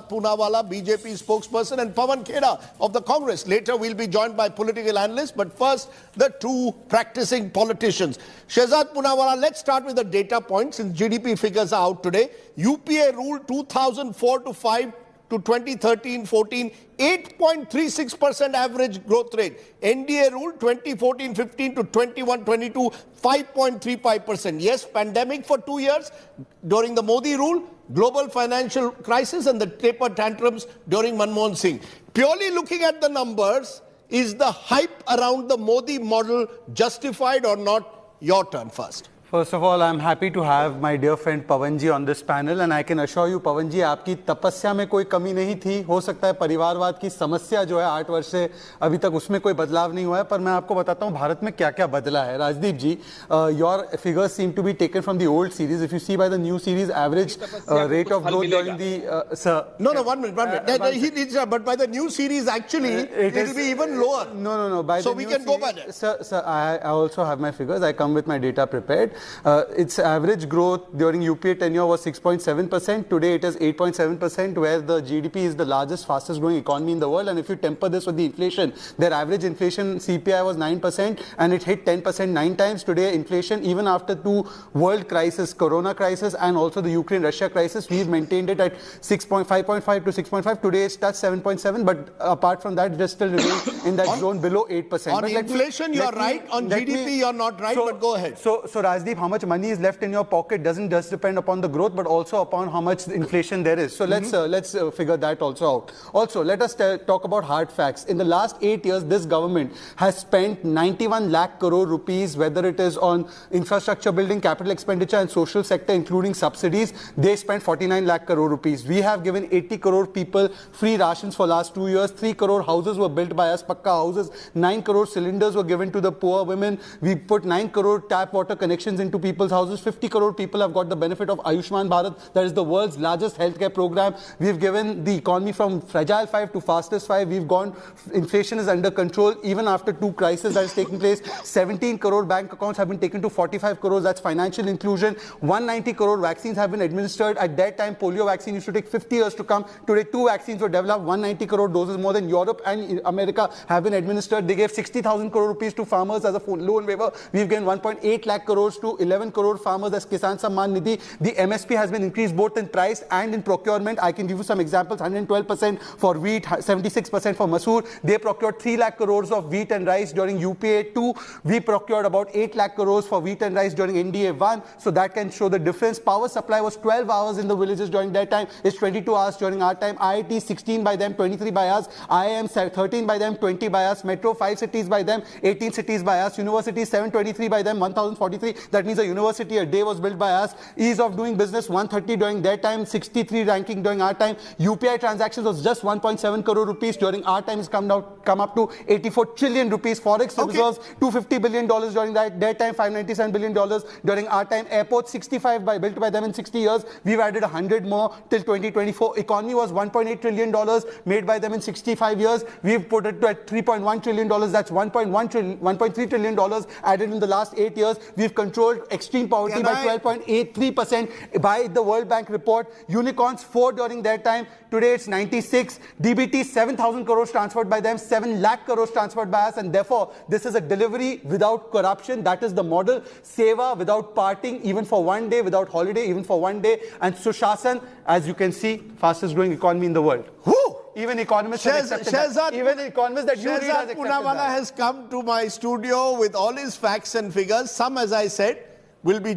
Poonawalla, BJP spokesperson, and Pawan Khera of the Congress. Later, we'll be joined by political analysts, but first, the two practicing politicians. Shehzad Poonawalla, let's start with the data points since GDP figures are out today. UPA ruled 2004 to 5 to 2013-14, 8.36% average growth rate. NDA ruled 2014-15 to 21-22, 5.35%. Yes, pandemic for 2 years during the Modi rule, global financial crisis and the taper tantrums during Manmohan Singh. Purely looking at the numbers, is the hype around the Modi model justified or not? Your turn first. First of all, I'm happy to have my dear friend Pawan ji on this panel, and I can assure you, Pawan ji, आपकी तपस्या में कोई कमी नहीं थी. हो सकता है परिवारवाद की समस्या जो है 8 वर्ष से अभी तक उसमें कोई बदलाव नहीं हुआ है, पर मैं आपको बताता हूँ भारत में क्या-क्या बदला है. राजदीप जी, your figures seem to be taken from the old series. If you see by the new series, average rate of growth during the sir. No, 1 minute. He needs, but by the new series, actually, it will be even lower. No. By so the we new can series, go by that. Sir, I also have my figures. I come with my data prepared. Its average growth during UPA tenure was 6.7%. Today it is 8.7%, where the GDP is the largest, fastest growing economy in the world. And if you temper this with the inflation, their average inflation CPI was 9% and it hit 10% 9 times. Today inflation, even after 2 world crises, Corona crisis and also the Ukraine-Russia crisis, we've maintained it at 5.5 to 6.5. Today it's touched 7.7, but apart from that, it is still remaining in that zone below 8%. On inflation, you're right. On GDP, you're not right, but go ahead. So Rajdeep, how much money is left in your pocket doesn't just depend upon the growth, but also upon how much inflation there is. So let's figure that also out. Also, let us talk about hard facts. In the last 8 years, this government has spent 91 lakh crore rupees, whether it is on infrastructure building, capital expenditure and social sector, including subsidies. They spent 49 lakh crore rupees. We have given 80 crore people free rations for last 2 years. 3 crore houses were built by us, Pakka houses. 9 crore cylinders were given to the poor women. We put 9 crore tap water connections into people's houses. 50 crore people have got the benefit of Ayushman Bharat. That is the world's largest healthcare program. We've given the economy from fragile 5 to fastest 5. We've gone, inflation is under control even after 2 crises that is taking place. 17 crore bank accounts have been taken to 45 crores. That's financial inclusion. 190 crore vaccines have been administered. At that time, polio vaccine used to take 50 years to come. Today, 2 vaccines were developed. 190 crore doses, more than Europe and America, have been administered. They gave 60,000 crore rupees to farmers as a loan waiver. We've given 1.8 lakh crores to 11 crore farmers as Kisan Samman Nidhi. The MSP has been increased both in price and in procurement. I can give you some examples. 112% for wheat, 76% for masoor. They procured 3 lakh crores of wheat and rice during UPA 2. We procured about 8 lakh crores for wheat and rice during NDA 1. So that can show the difference. Power supply was 12 hours in the villages during that time. It's 22 hours during our time. IIT 16 by them, 23 by us. IIM 13 by them, 20 by us. Metro 5 cities by them, 18 cities by us. University 723 by them, 1043. That means a university a day was built by us. Ease of doing business 130 during their time, 63 ranking during our time. UPI transactions was just 1.7 crore rupees during our time. Has come up to 84 trillion rupees. Forex reserves $250 billion during their time, $597 billion during our time. Airports 65 built by them in 60 years. We've added 100 more till 2024. Economy was $1.8 trillion made by them in 65 years. We've put it to at $3.1 trillion. That's $1.3 trillion added in the last 8 years. We've controlled extreme poverty by 12.83% by the World Bank report. Unicorns 4 during their time. Today it's 96. DBT 7,000 crores transferred by them, 7 lakh crores transferred by us, and therefore this is a delivery without corruption. That is the model. Seva without parting, even for 1 day, without holiday, even for 1 day. And Sushasan, as you can see, fastest growing economy in the world. Even economists have accepted that. Even economists that you read has accepted Poonawalla that. has come to my studio with all his facts and figures. Some, as I said, will be